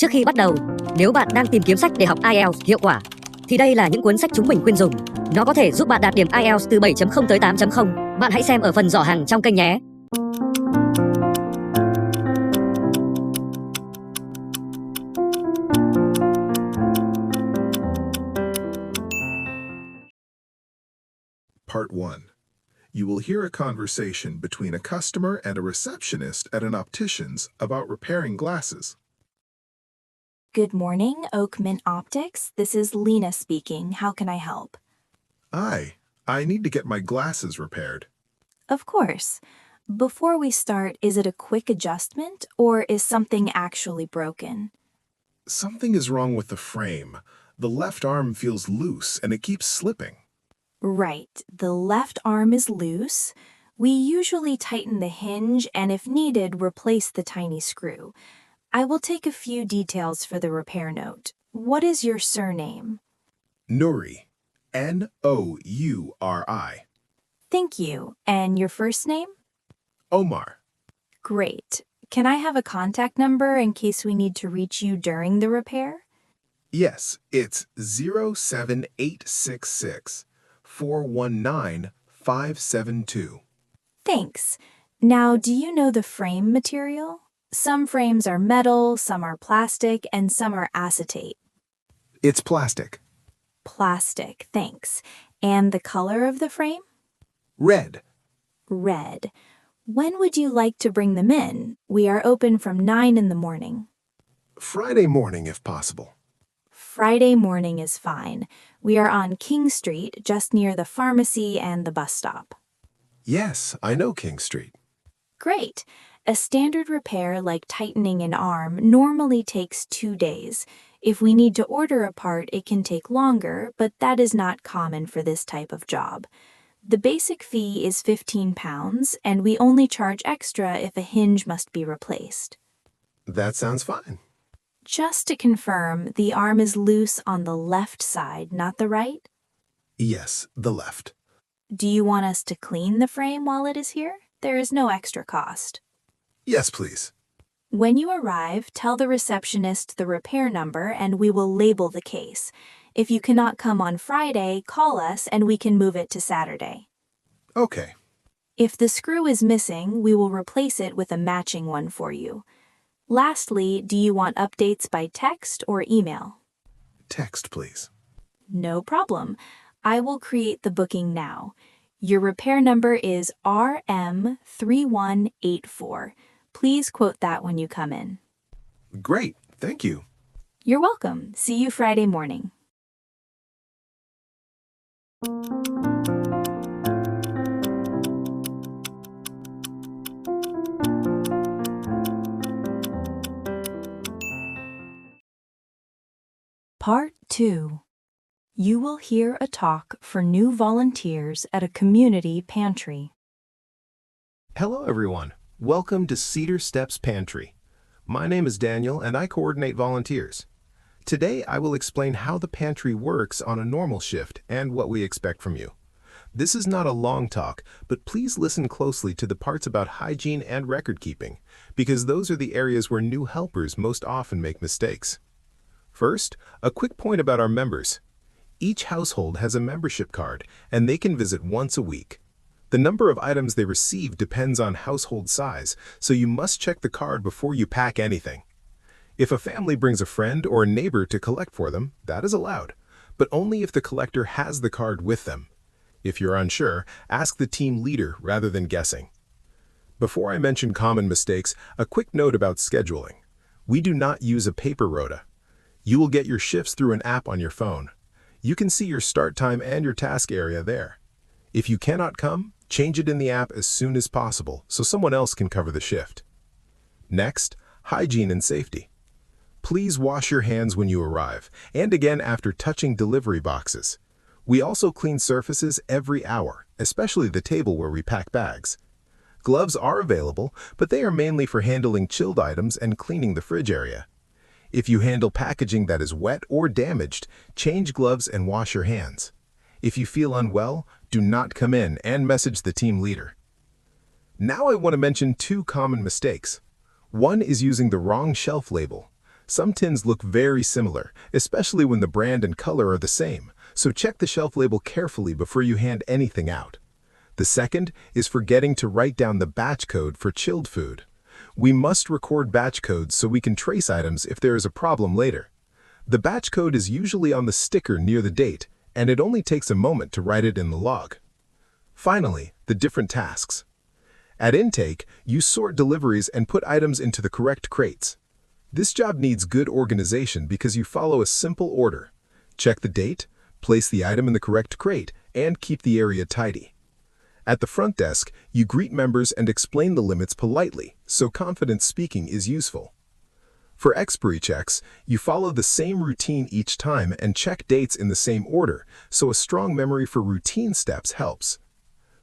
Trước khi bắt đầu, nếu bạn đang tìm kiếm sách để học IELTS hiệu quả, thì đây là những cuốn sách chúng mình khuyên dùng. Nó có thể giúp bạn đạt điểm IELTS từ 7.0 tới 8.0. Bạn hãy xem ở phần giỏ hàng trong kênh nhé. Part 1. You will hear a conversation between a customer and a receptionist at an optician's about repairing glasses. Good morning, Oakman Optics. This is Lena speaking. How can I help? I need to get my glasses repaired. Of course. Before we start, is it a quick adjustment or is something actually broken? Something is wrong with the frame. The left arm feels loose and it keeps slipping. Right. The left arm is loose. We usually tighten the hinge and, if needed, replace the tiny screw. I will take a few details for the repair note. What is your surname? Nouri. N-O-U-R-I. Thank you. And your first name? Omar. Great. Can I have a contact number in case we need to reach you during the repair? Yes, it's 07866 419 572. Thanks. Now, do you know the frame material? Some frames are metal, some are plastic, and some are acetate. It's plastic. Plastic, thanks. And the color of the frame? Red. Red. When would you like to bring them in? We are open from 9 in the morning. Friday morning, if possible. Friday morning is fine. We are on King Street, just near the pharmacy and the bus stop. Yes, I know King Street. Great. A standard repair like tightening an arm normally takes 2 days. If we need to order a part, it can take longer, but that is not common for this type of job. The basic fee is £15, and we only charge extra if a hinge must be replaced. That sounds fine. Just to confirm, the arm is loose on the left side, not the right? Yes, the left. Do you want us to clean the frame while it is here? There is no extra cost. Yes, please. When you arrive, tell the receptionist the repair number and we will label the case. If you cannot come on Friday, call us and we can move it to Saturday. Okay. If the screw is missing, we will replace it with a matching one for you. Lastly, do you want updates by text or email? Text, please. No problem. I will create the booking now. Your repair number is RM3184. Please quote that when you come in. Great, thank you. You're welcome. See you Friday morning. Part 2. You will hear a talk for new volunteers at a community pantry. Hello everyone. Welcome to Cedar Steps Pantry. My name is Daniel and I coordinate volunteers. Today I will explain how the pantry works on a normal shift and what we expect from you. This is not a long talk, but please listen closely to the parts about hygiene and record keeping, because those are the areas where new helpers most often make mistakes. First, a quick point about our members. Each household has a membership card and they can visit once a week. The number of items they receive depends on household size, so you must check the card before you pack anything. If a family brings a friend or a neighbor to collect for them, that is allowed, but only if the collector has the card with them. If you're unsure, ask the team leader rather than guessing. Before I mention common mistakes, a quick note about scheduling. We do not use a paper rota. You will get your shifts through an app on your phone. You can see your start time and your task area there. If you cannot come, change it in the app as soon as possible so someone else can cover the shift. Next, hygiene and safety. Please wash your hands when you arrive, and again after touching delivery boxes. We also clean surfaces every hour, especially the table where we pack bags. Gloves are available, but they are mainly for handling chilled items and cleaning the fridge area. If you handle packaging that is wet or damaged, change gloves and wash your hands. If you feel unwell, do not come in and message the team leader. Now I want to mention 2 common mistakes. One is using the wrong shelf label. Some tins look very similar, especially when the brand and color are the same, so check the shelf label carefully before you hand anything out. The second is forgetting to write down the batch code for chilled food. We must record batch codes so we can trace items if there is a problem later. The batch code is usually on the sticker near the date, and it only takes a moment to write it in the log. Finally, the different tasks. At intake, you sort deliveries and put items into the correct crates. This job needs good organization because you follow a simple order. Check the date, place the item in the correct crate, and keep the area tidy. At the front desk, you greet members and explain the limits politely, so confident speaking is useful. For expiry checks, you follow the same routine each time and check dates in the same order, so a strong memory for routine steps helps.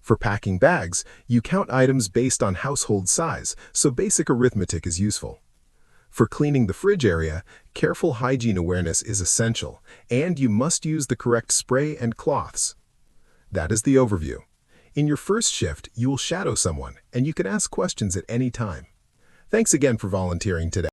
For packing bags, you count items based on household size, so basic arithmetic is useful. For cleaning the fridge area, careful hygiene awareness is essential, and you must use the correct spray and cloths. That is the overview. In your first shift, you will shadow someone, and you can ask questions at any time. Thanks again for volunteering today.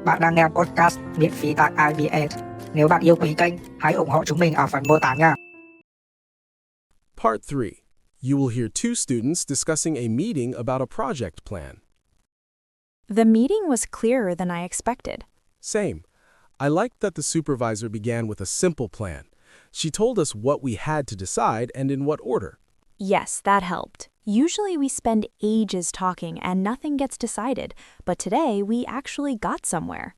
Bạn đang nghe podcast miễn phí tại IELTS. Nếu bạn yêu quý kênh, hãy ủng hộ chúng mình ở phần mô tả nha. Part 3. You will hear two students discussing a meeting about a project plan. The meeting was clearer than I expected. Same. I liked that the supervisor began with a simple plan. She told us what we had to decide and in what order. Yes, that helped. Usually we spend ages talking and nothing gets decided, but today we actually got somewhere.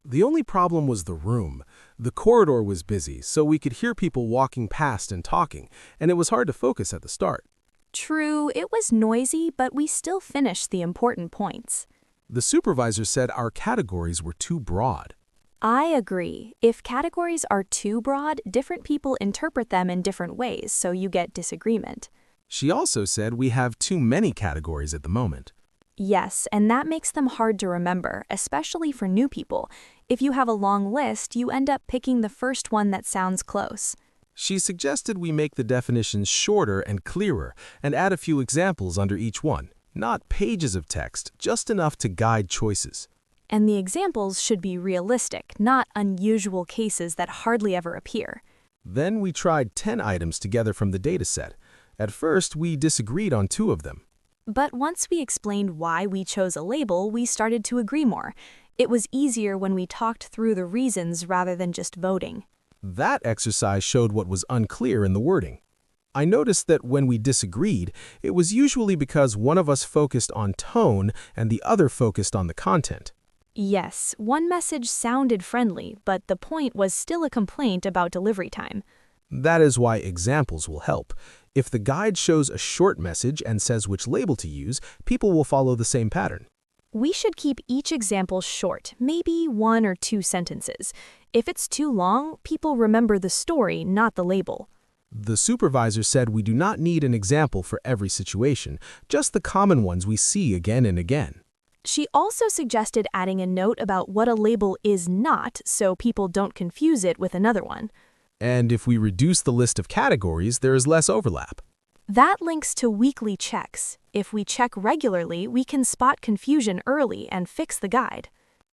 The only problem was the room. The corridor was busy, so we could hear people walking past and talking, and it was hard to focus at the start. True, it was noisy, but we still finished the important points. The supervisor said our categories were too broad. I agree. If categories are too broad, different people interpret them in different ways, so you get disagreement. She also said we have too many categories at the moment. Yes, and that makes them hard to remember, especially for new people. If you have a long list, you end up picking the first one that sounds close. She suggested we make the definitions shorter and clearer and add a few examples under each one. Not pages of text, just enough to guide choices. And the examples should be realistic, not unusual cases that hardly ever appear. Then we tried 10 items together from the dataset. At first, we disagreed on 2 of them. But once we explained why we chose a label, we started to agree more. It was easier when we talked through the reasons rather than just voting. That exercise showed what was unclear in the wording. I noticed that when we disagreed, it was usually because one of us focused on tone and the other focused on the content. Yes, one message sounded friendly, but the point was still a complaint about delivery time. That is why examples will help. If the guide shows a short message and says which label to use, people will follow the same pattern. We should keep each example short, maybe 1 or 2 sentences. If it's too long, people remember the story, not the label. The supervisor said we do not need an example for every situation, just the common ones we see again and again. She also suggested adding a note about what a label is not so people don't confuse it with another one. And if we reduce the list of categories, there is less overlap. That links to weekly checks. If we check regularly, we can spot confusion early and fix the guide.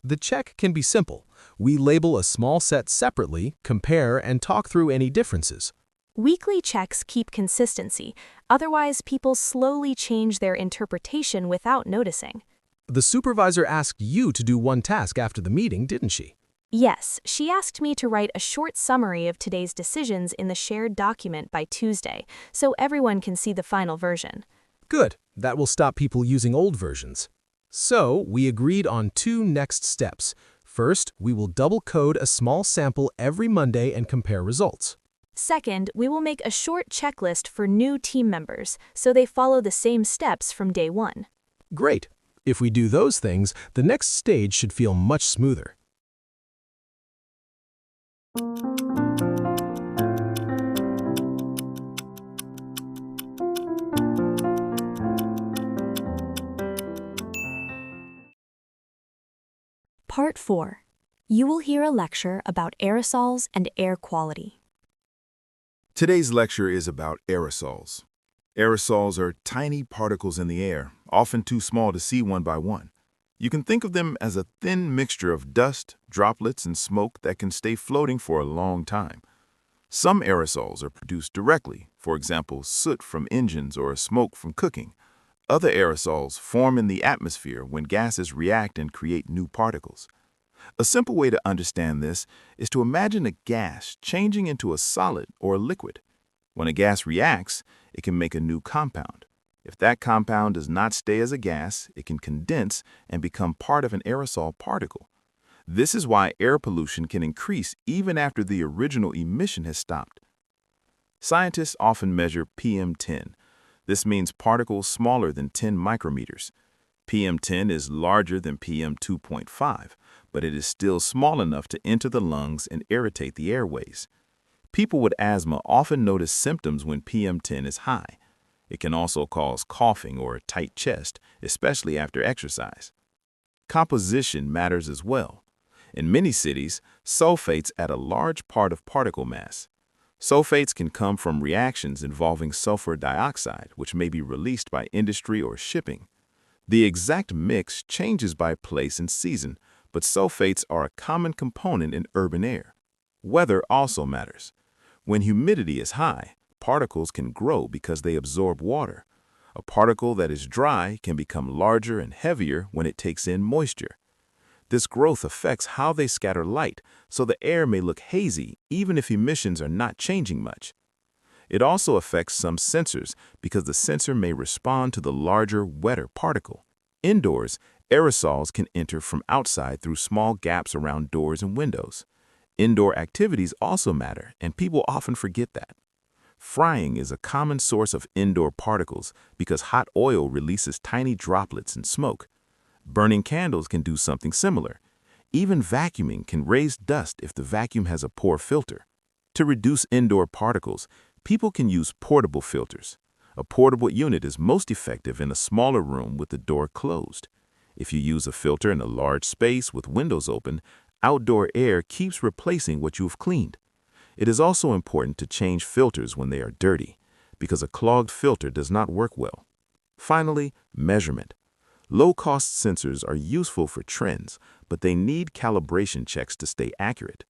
The check can be simple. We label a small set separately, compare, and talk through any differences. Weekly checks keep consistency. Otherwise, people slowly change their interpretation without noticing. The supervisor asked you to do one task after the meeting, didn't she? Yes, she asked me to write a short summary of today's decisions in the shared document by Tuesday, so everyone can see the final version. Good. That will stop people using old versions. So, we agreed on 2 next steps. First, we will double code a small sample every Monday and compare results. Second, we will make a short checklist for new team members, so they follow the same steps from day 1. Great. If we do those things, the next stage should feel much smoother. Part 4. you will hear a lecture about aerosols and air quality. Today's lecture is about aerosols. Aerosols are tiny particles in the air, often too small to see one by one. You can think of them as a thin mixture of dust, droplets, and smoke that can stay floating for a long time. Some aerosols are produced directly, for example, soot from engines or smoke from cooking. Other aerosols form in the atmosphere when gases react and create new particles. A simple way to understand this is to imagine a gas changing into a solid or a liquid. When a gas reacts, it can make a new compound. If that compound does not stay as a gas, it can condense and become part of an aerosol particle. This is why air pollution can increase even after the original emission has stopped. Scientists often measure PM10. This means particles smaller than 10 micrometers. PM10 is larger than PM2.5, but it is still small enough to enter the lungs and irritate the airways. People with asthma often notice symptoms when PM10 is high. It can also cause coughing or a tight chest, especially after exercise. Composition matters as well. In many cities, sulfates add a large part of particle mass. Sulfates can come from reactions involving sulfur dioxide, which may be released by industry or shipping. The exact mix changes by place and season, but sulfates are a common component in urban air. Weather also matters. When humidity is high, particles can grow because they absorb water. A particle that is dry can become larger and heavier when it takes in moisture. This growth affects how they scatter light, so the air may look hazy even if emissions are not changing much. It also affects some sensors because the sensor may respond to the larger, wetter particle. Indoors, aerosols can enter from outside through small gaps around doors and windows. Indoor activities also matter, and people often forget that. Frying is a common source of indoor particles because hot oil releases tiny droplets and smoke. Burning candles can do something similar. Even vacuuming can raise dust if the vacuum has a poor filter. To reduce indoor particles, people can use portable filters. A portable unit is most effective in a smaller room with the door closed. If you use a filter in a large space with windows open, outdoor air keeps replacing what you've cleaned. It is also important to change filters when they are dirty, because a clogged filter does not work well. Finally, measurement. Low-cost sensors are useful for trends, but they need calibration checks to stay accurate.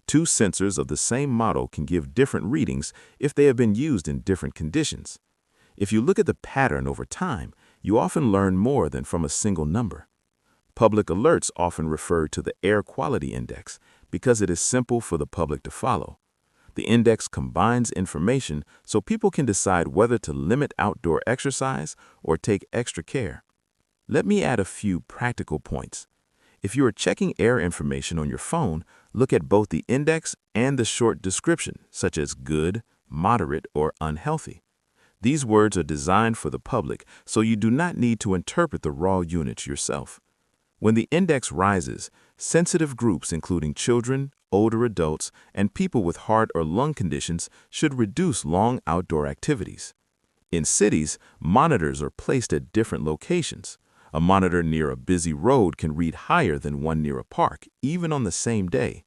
Two sensors of the same model can give different readings if they have been used in different conditions. If you look at the pattern over time, you often learn more than from a single number. Public alerts often refer to the Air Quality Index because it is simple for the public to follow. The index combines information so people can decide whether to limit outdoor exercise or take extra care. Let me add a few practical points. If you are checking air information on your phone, look at both the index and the short description, such as good, moderate, or unhealthy. These words are designed for the public, so you do not need to interpret the raw units yourself. When the index rises, sensitive groups including children, older adults, and people with heart or lung conditions should reduce long outdoor activities. In cities, monitors are placed at different locations. A monitor near a busy road can read higher than one near a park, even on the same day.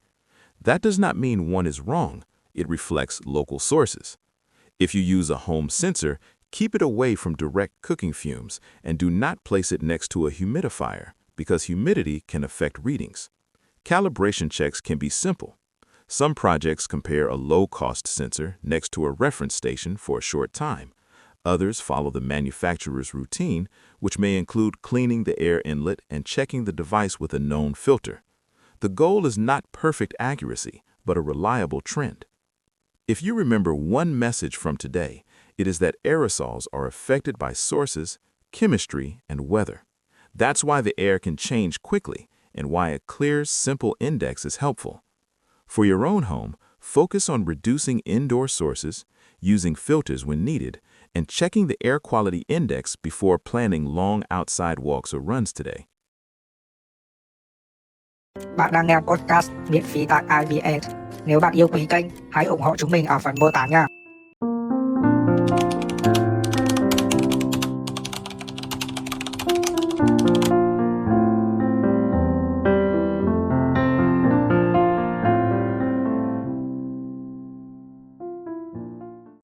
That does not mean one is wrong. It reflects local sources. If you use a home sensor, keep it away from direct cooking fumes and do not place it next to a humidifier because humidity can affect readings. Calibration checks can be simple. Some projects compare a low-cost sensor next to a reference station for a short time. Others follow the manufacturer's routine, which may include cleaning the air inlet and checking the device with a known filter. The goal is not perfect accuracy, but a reliable trend. If you remember one message from today, it is that aerosols are affected by sources, chemistry, and weather. That's why the air can change quickly and why a clear, simple index is helpful. For your own home, focus on reducing indoor sources, using filters when needed, and checking the air quality index before planning long outside walks or runs today. Bạn đang nghe podcast miễn phí tại IELTS. Nếu bạn yêu quý kênh, hãy ủng hộ chúng mình ở phần mô tả nha.